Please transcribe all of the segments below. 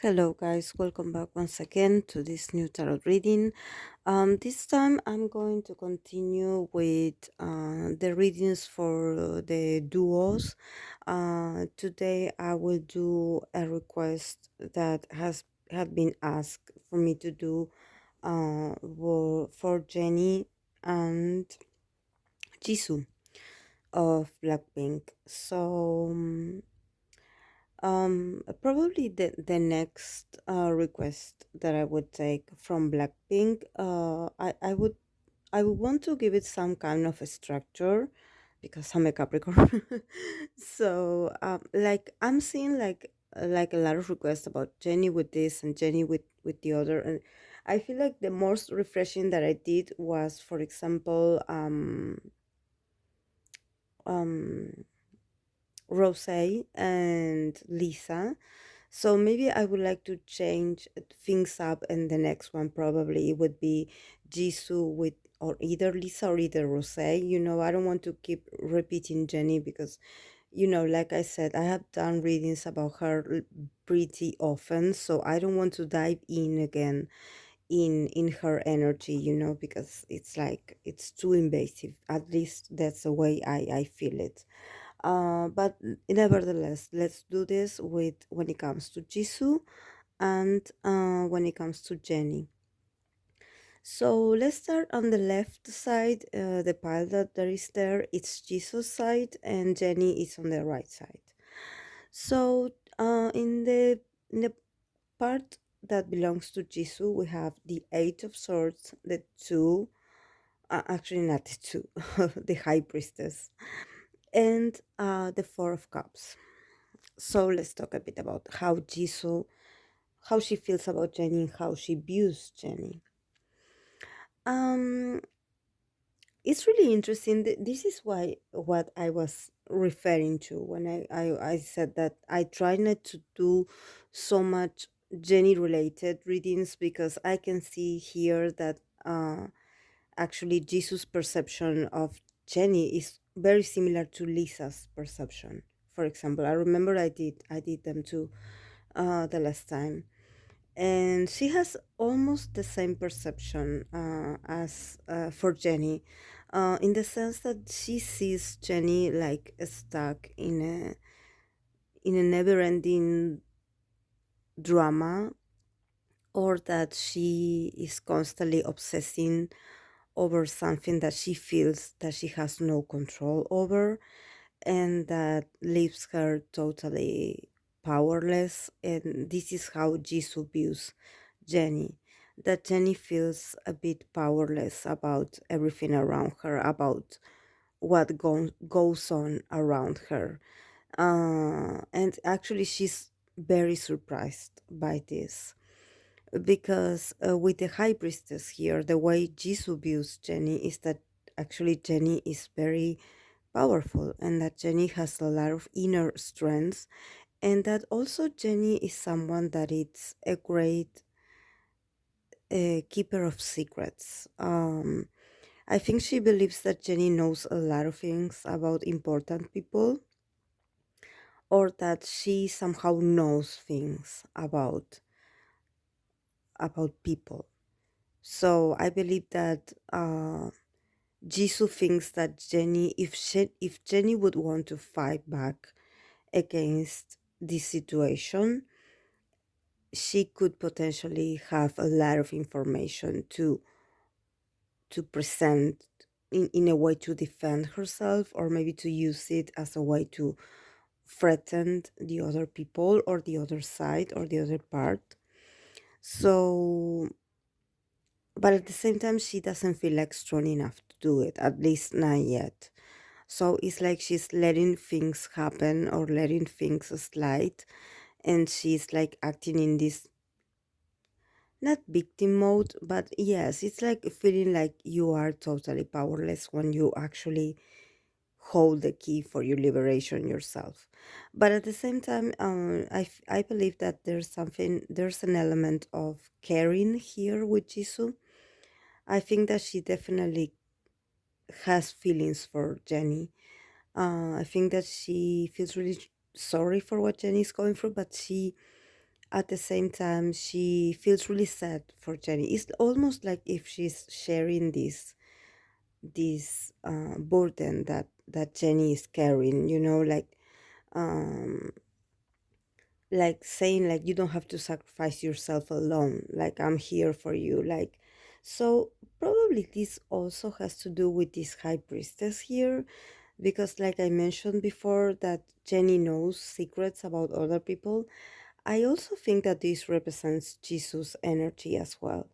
Hello, guys. Welcome back once again to this new tarot reading. This time I'm going to continue with the readings for the duos. Today I will do a request that has had been asked for me to do for Jennie and Jisoo of Blackpink. Probably the next request that I would take from Blackpink, I would want to give it some kind of a structure because I'm a Capricorn. So like I'm seeing like a lot of requests about Jenny with this and Jenny with the other, and I feel like the most refreshing that I did was, for example, um Rose and Lisa. So maybe I would like to change things up, and the next one probably would be Jisoo with or either Lisa or either Rose. I don't want to keep repeating Jenny because, like I said, I have done readings about her pretty often, so I don't want to dive in again in her energy, because it's like it's too invasive. At least that's the way I feel it. But nevertheless, let's do this with when it comes to Jisoo and when it comes to Jenny. So let's start on the left side, the pile that there is there. It's Jisoo's side, and Jenny is on the right side. So in the part that belongs to Jisoo, we have the Eight of Swords, the two, actually not the two, the High Priestess, and the Four of Cups. So let's talk a bit about how she feels about Jenny and how she views Jenny. Um, it's really interesting. This is why what I was referring to when I said that I try not to do so much Jenny related readings because I can see here that actually Jesus' perception of Jenny is very similar to Lisa's perception. For example, I remember I did them too the last time, and she has almost the same perception as for Jenny, in the sense that she sees Jenny like stuck in a never-ending drama, or that she is constantly obsessing over something that she feels that she has no control over, and that leaves her totally powerless. And this is how Jisoo views Jenny. That Jenny feels a bit powerless about everything around her, about what goes on around her. And actually, she's very surprised by this because with the High Priestess here, the way Jisoo views Jenny is that actually Jenny is very powerful, and that Jenny has a lot of inner strength, and that also Jenny is someone that is a great keeper of secrets. I think she believes that Jenny knows a lot of things about important people, or that she somehow knows things about people. So I believe that Jisoo thinks that if Jenny would want to fight back against this situation, she could potentially have a lot of information to present in a way to defend herself, or maybe to use it as a way to threaten the other people or the other side or the other part. So, but at the same time, she doesn't feel like strong enough to do it, at least not yet. So it's like she's letting things happen or letting things slide, and she's like acting in this not victim mode, but yes, it's like feeling like you are totally powerless when you actually hold the key for your liberation yourself. But at the same time, I believe that there's an element of caring here with Jisoo. I think that she definitely has feelings for Jenny. I think that she feels really sorry for what Jenny is going through, but she At the same time, she feels really sad for Jenny. It's almost like if she's sharing this burden that Jenny is carrying. Um, like saying like you don't have to sacrifice yourself alone. Like I'm here for you. Like so probably this also has to do with this high priestess here because like I mentioned before that Jenny knows secrets about other people. I also think that this represents Jesus' energy as well.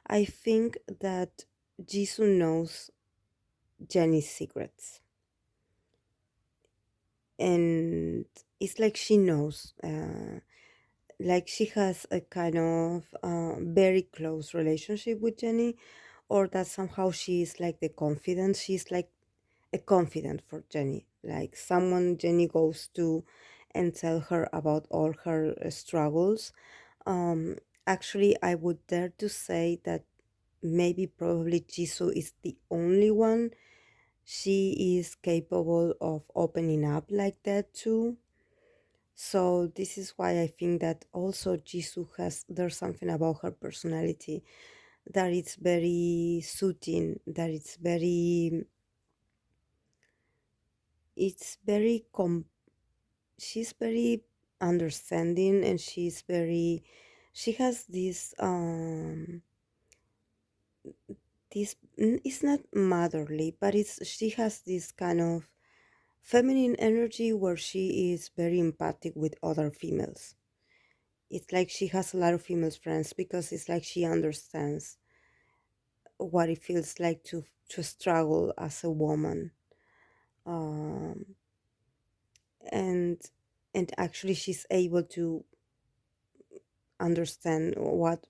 I think that Jesus knows Jenny's secrets, and it's like she knows, like she has a kind of very close relationship with Jenny, or that somehow she is like the confidant. She's like a confidant for Jenny, like someone Jenny goes to and tell her about all her struggles. Um, Actually, I would dare to say that maybe probably Jisoo is the only one she is capable of opening up like that too. So this is why I think that also Jisoo has there's something about her personality that it's very soothing, that it's very she's very understanding and she has it's not motherly, but it's she has this kind of feminine energy where she is very empathic with other females. It's like she has a lot of female friends because it's like she understands what it feels like to struggle as a woman. um and and actually she's able to understand what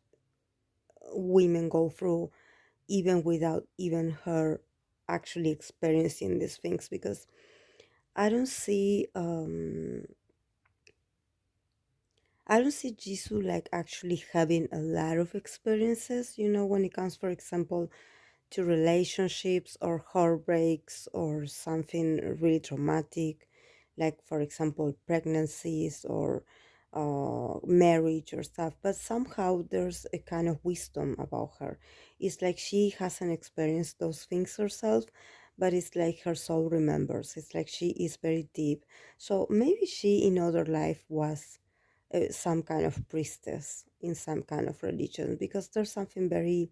women go through even without even her actually experiencing these things, because I don't see I don't see Jisoo like actually having a lot of experiences, when it comes, for example, to relationships or heartbreaks or something really traumatic, like, for example, pregnancies or marriage or stuff. But somehow there's a kind of wisdom about her. It's like she hasn't experienced those things herself, but it's like her soul remembers. It's like she is very deep. So maybe she in other life was some kind of priestess in some kind of religion, because there's something very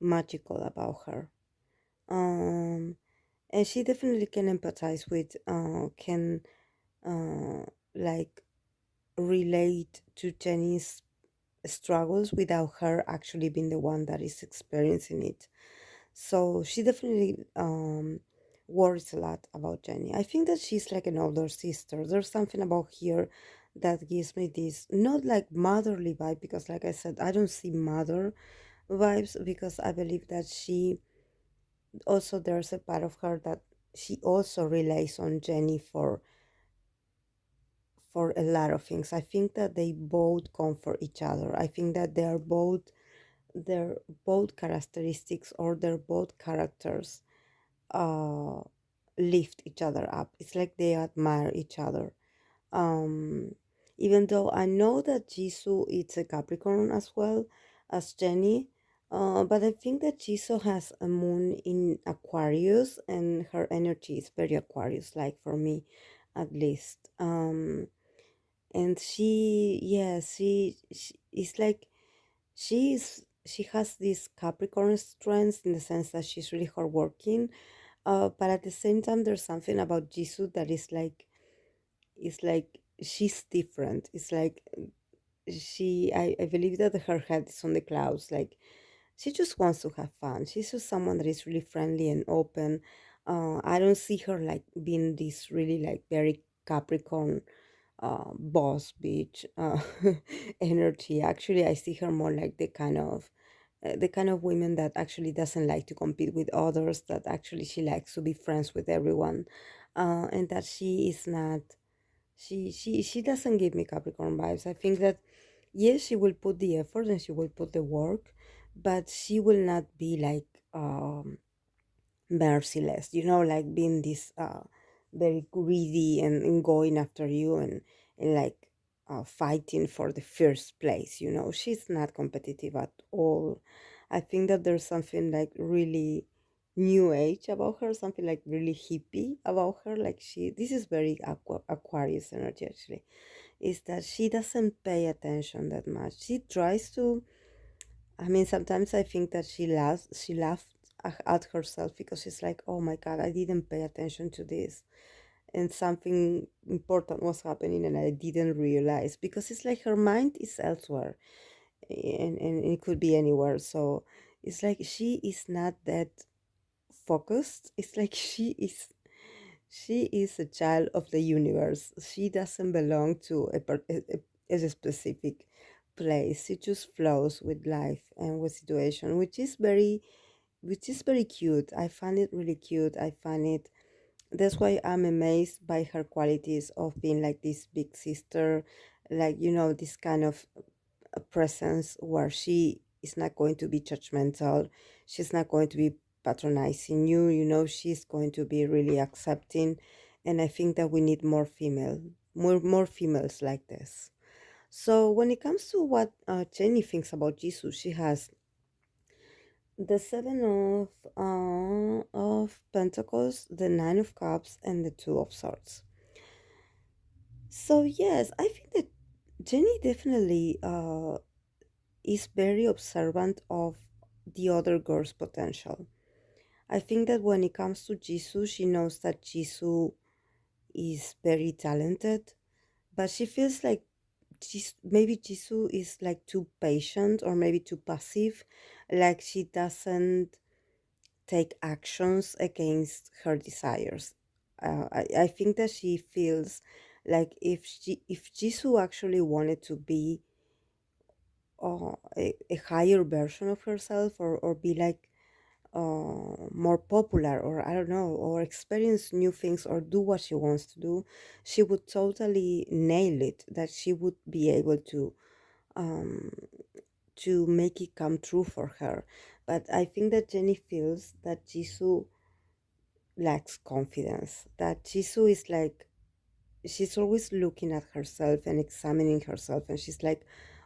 magical about her. Um, and she definitely can empathize with, can uh, like relate to Jenny's struggles without her actually being the one that is experiencing it. So she definitely worries a lot about Jenny. I think that she's like an older sister. There's something about here that gives me this not like motherly vibe, because like I said, I don't see mother vibes, because I believe that she also there's a part of her that she also relies on Jenny for a lot of things. I think that they both comfort each other. I think that they're both characteristics, or they're both characters uh lift each other up. It's like they admire each other. Um Even though I know that Jisoo is a Capricorn as well as Jenny, but I think that Jisoo has a moon in Aquarius and her energy is very Aquarius, like for me at least. And she is like she has this Capricorn strength in the sense that she's really hardworking, but at the same time, there's something about Jisoo that is like, it's like she's different. It's like I believe that her head is on the clouds. Like she just wants to have fun. She's just someone that is really friendly and open. I don't see her like being this really like very Capricorn boss bitch energy. Actually, I see her more like the kind of women that actually doesn't like to compete with others, that actually she likes to be friends with everyone, and that she is not she doesn't give me Capricorn vibes. I think that yes, she will put the effort and she will put the work, but she will not be like merciless, like being this very greedy and going after you and like fighting for the first place. You know, she's not competitive at all. I think that there's something like really new age about her, something like really hippie about her. Like this is very Aquarius energy actually. Is that she doesn't pay attention that much. She tries to. I mean, sometimes I think that she laughed at herself because she's like, oh my God, I didn't pay attention to this. And something important was happening and I didn't realize because it's like her mind is elsewhere and it could be anywhere. So it's like she is not that focused. It's like she is a child of the universe. She doesn't belong to a specific place. She just flows with life and with situation, which is very cute. I find it really cute. I find it That's why I'm amazed by her qualities of being like this big sister, like this kind of a presence where she is not going to be judgmental, she's not going to be patronizing you, she's going to be really accepting. And I think that we need more females like this. So when it comes to what Jenny thinks about Jesus, she has the seven of Pentacles, the Nine of Cups, and the Two of Swords. So yes, I think that Jenny definitely is very observant of the other girl's potential. I think that when it comes to Jisoo, she knows that Jisoo is very talented, but she feels like maybe Jisoo is like too patient or maybe too passive, like she doesn't take actions against her desires. I think that she feels like if Jisoo actually wanted to be a higher version of herself or be like more popular or I don't know or experience new things or do what she wants to do, she would totally nail it. That she would be able um, to make it come true for her. But I think that Jenny feels that Jisoo lacks confidence. That Jisoo is like she's always looking at herself and examining herself and she's like,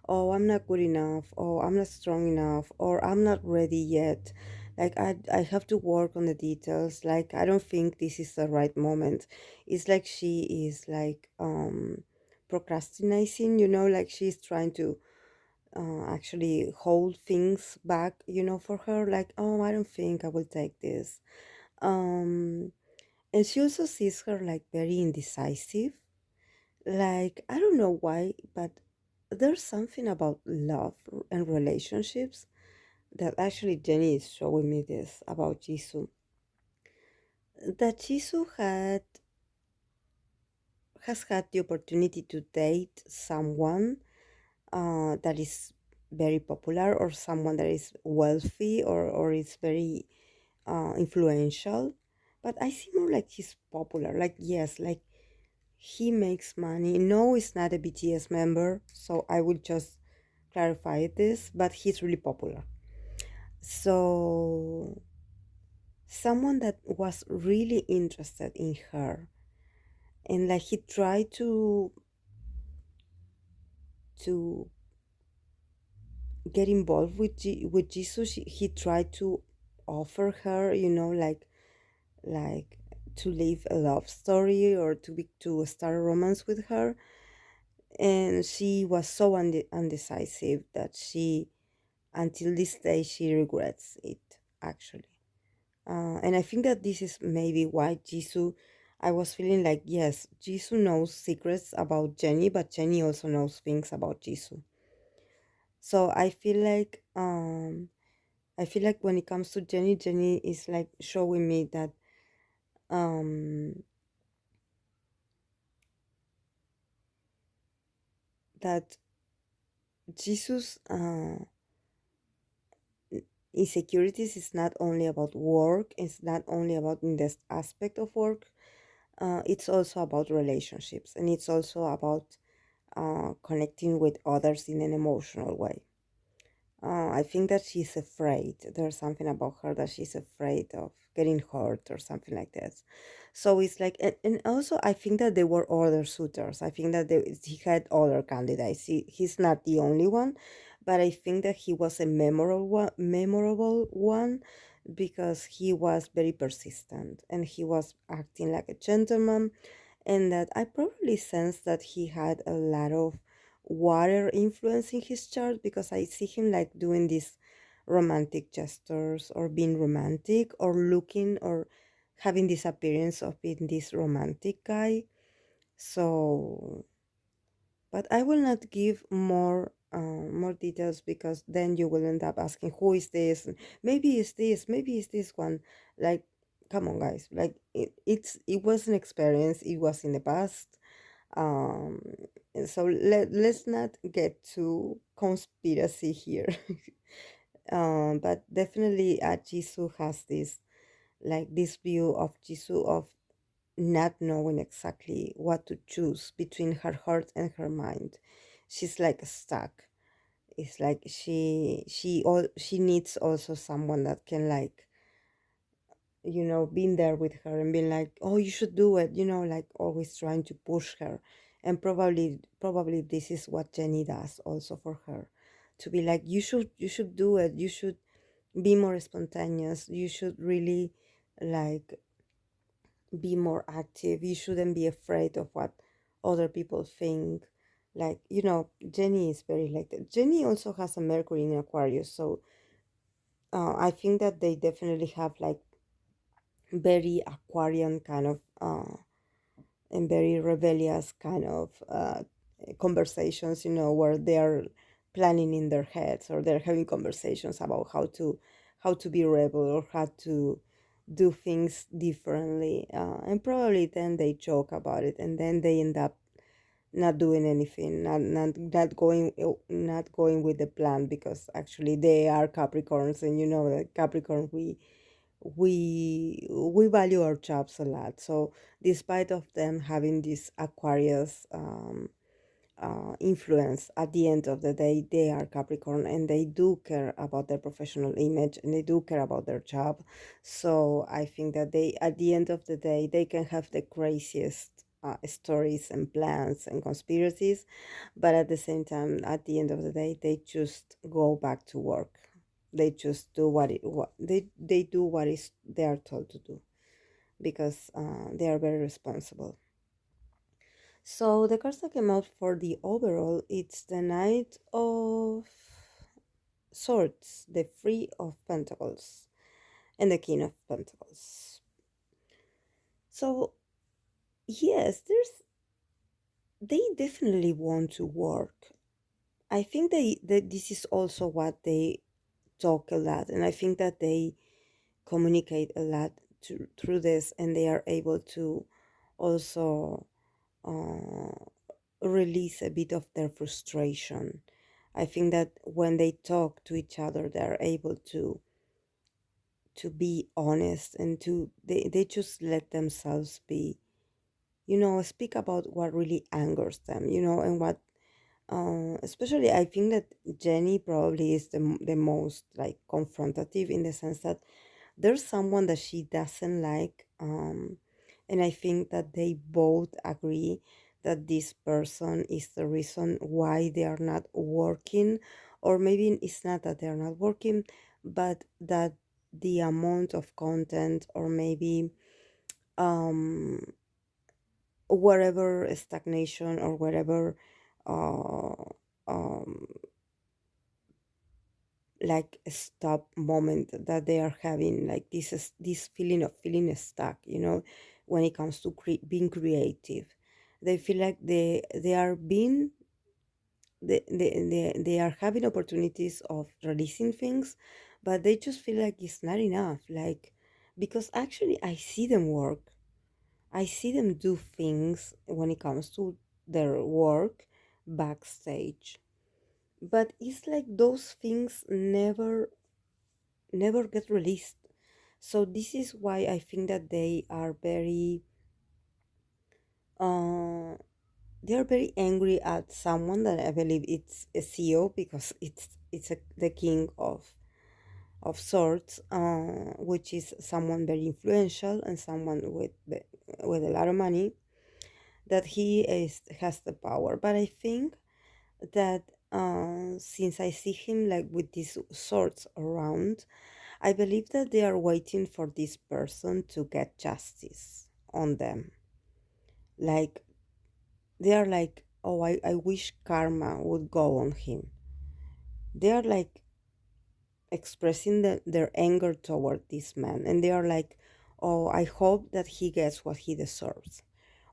oh, I'm not good enough, oh, I'm not strong enough, or I'm not ready yet, like I have to work on the details, like I don't think this is the right moment. It's like she is like procrastinating, like she's trying to actually hold things back, for her, like, oh, I don't think I will take this. um and she also sees her like very indecisive. Like, I don't know why, but there's something about love and relationships that actually Jenny is showing me this about Jisoo. That Jisoo has had the opportunity to date someone that is very popular or someone that is wealthy or is very influential. But I see more like he's popular. Like, yes, like he makes money. No, he's not a BTS member, so I will just clarify this, but he's really popular. So, someone that was really interested in her and like he tried to get involved with Jesus. He tried to offer her, like to live a love story or to start a romance with her, and she was so undecisive that she until this day she regrets it actually. And I think that this is maybe why Jisoo, I was feeling like, yes, Jisoo knows secrets about Jenny, but Jenny also knows things about Jisoo. So I feel like when it comes to Jenny, Jenny is like showing me um that Jesus insecurities is not only about work, it's not only about in this aspect of work, it's also about relationships, and it's also about connecting with others in an emotional way. I think that she's afraid. There's something about her that she's afraid of getting hurt or something like that. So it's like, and also I think that there were other suitors. I think that he had other candidates. He's not the only one, but I think that he was a memorable one because he was very persistent and he was acting like a gentleman, and that I probably sensed that he had a lot of water influence in his chart because I see him like doing these romantic gestures or being romantic or looking or having this appearance of being this romantic guy. So, but I will not give more details because then you will end up asking who is this? Maybe it's this, maybe it's this one. Like, come on, guys! Like it was an experience. It was in the past. um so let's not get too conspiracy here. But definitely Jisoo has this, like this view of Jisoo of not knowing exactly what to choose between her heart and her mind. She's like stuck. It's like she needs also someone that can, like, being there with her and being like, oh, you should do it, like always trying to push her. And probably this is what Jenny does also for her, to be like, you should do it, you should be more spontaneous, you should really, like, be more active, you shouldn't be afraid of what other people think. Like, Jenny is very like that. Jenny also has a Mercury in Aquarius, so I think that they definitely have like very Aquarian kind of and very rebellious kind of conversations, where they're planning in their heads or they're having conversations about how to be rebel or how to do things differently, and probably then they joke about it and then they end up not doing anything, not going with the plan, because actually they are Capricorns, and that Capricorn, we value our jobs a lot. So despite of them having this Aquarius influence, at the end of the day they are Capricorn and they do care about their professional image and they do care about their job. So I think that they, at the end of the day, they can have the craziest stories and plans and conspiracies, but at the same time, at the end of the day, they just go back to work. They just do what they do what is they are told to do, because they are very responsible. So the cards that came out for the overall, it's the Knight of Swords, the Three of Pentacles, and the King of Pentacles. So yes, they definitely want to work. I think that this is also what they talk a lot, and I think that they communicate a lot through this, and they are able to also uh, release a bit of their frustration. I think that when they talk to each other, they're able to be honest, and they just let themselves be, speak about what really angers them, and what especially I think that Jenny probably is the most like confrontative, in the sense that there's someone that she doesn't like, and I think that they both agree that this person is the reason why they are not working, or maybe it's not that they're not working, but that the amount of content, or maybe um whatever stagnation or whatever uh um like a stop moment that they are having, like this feeling of feeling stuck, when it comes to being creative. They feel like they are being they are having opportunities of releasing things, but they just feel like it's not enough, like, because actually I see them work, I see them do things when it comes to their work backstage, but it's like those things never get released. So this is why I think that uh they are very angry at someone that I believe it's a CEO, because it's the king of swords, which is someone very influential and someone with a lot of money, that he is has the power. But I think that since I see him like with these swords around, I believe that they are waiting for this person to get justice on them. Like they are like, oh, I wish karma would go on him. They are like expressing their anger toward this man, and they are like, oh, I hope that he gets what he deserves,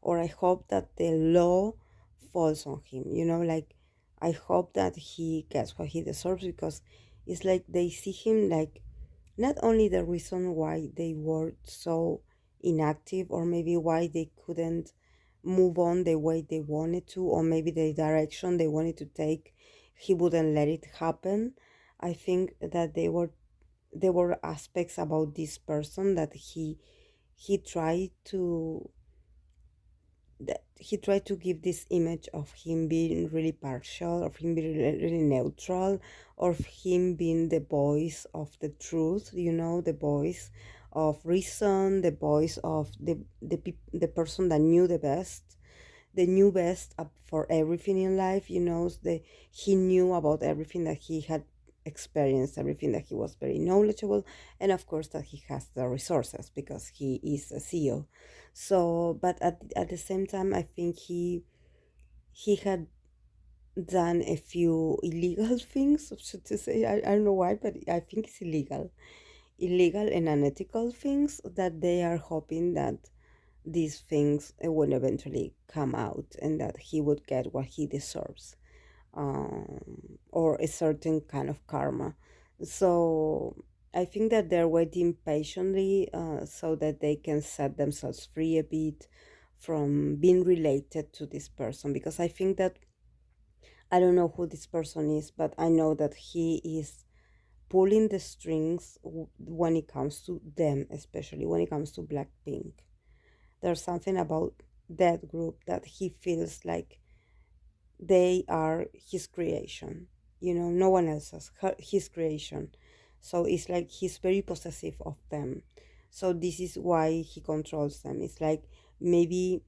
or I hope that the law falls on him, like I hope that he gets what he deserves, because it's like they see him like not only the reason why they were so inactive, or maybe why they couldn't move on the way they wanted to, or maybe the direction they wanted to take, he wouldn't let it happen. I think that there were aspects about this person that he tried to that he tried to give this image of him being really partial, of him being really neutral, of him being the voice of the truth, the voice of reason, the voice of the person that knew the best, the knew best for everything in life. He knew about everything that he had experienced, everything, that he was very knowledgeable, and of course that he has the resources because he is a CEO. So, but at the same time, I think he had done a few illegal things, so to say. I don't know why, but I think it's illegal and unethical things that they are hoping that these things would eventually come out, and that he would get what he deserves, or a certain kind of karma. So I think that they're waiting patiently, so that they can set themselves free a bit from being related to this person, because I think that I don't know who this person is, but I know that he is pulling the strings when it comes to them, especially when it comes to Blackpink. There's something about that group that he feels like they are his creation. No one else is his creation. So it's like he's very possessive of them. So this is why he controls them. It's like maybe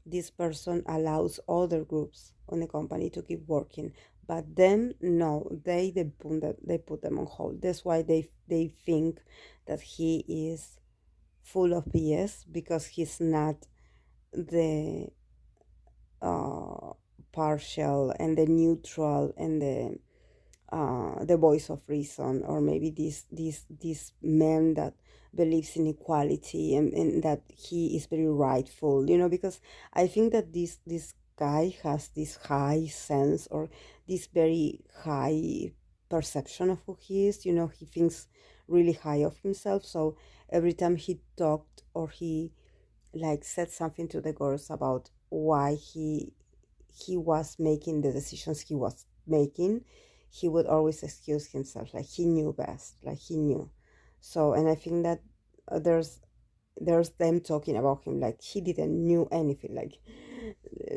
this person allows other groups on the company to keep working, but them, no, they put them on hold. That's why they think that he is full of BS, because he's not the uh, partial and the neutral and the voice of reason, or maybe this man that believes in equality, and that he is very rightful, because I think that this guy has this high sense, or this very high perception of who he is. He thinks really high of himself. So every time he talked, or he like said something to the girls about why he was making the decisions he was making, he would always excuse himself, like he knew best, like he knew. So, and I think that there's them talking about him like he didn't knew anything,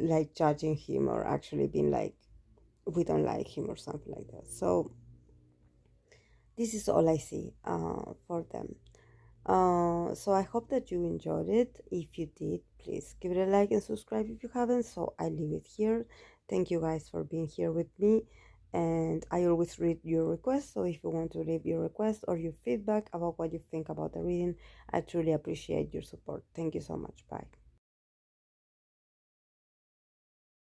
like judging him, or actually being like, we don't like him, or something like that. So this is all I see for them. So I hope that you enjoyed it. If you did, please give it a like and subscribe if you haven't. So I leave it here. Thank you guys for being here with me. And I always read your requests. So if you want to leave your request or your feedback about what you think about the reading, I truly appreciate your support. Thank you so much. Bye.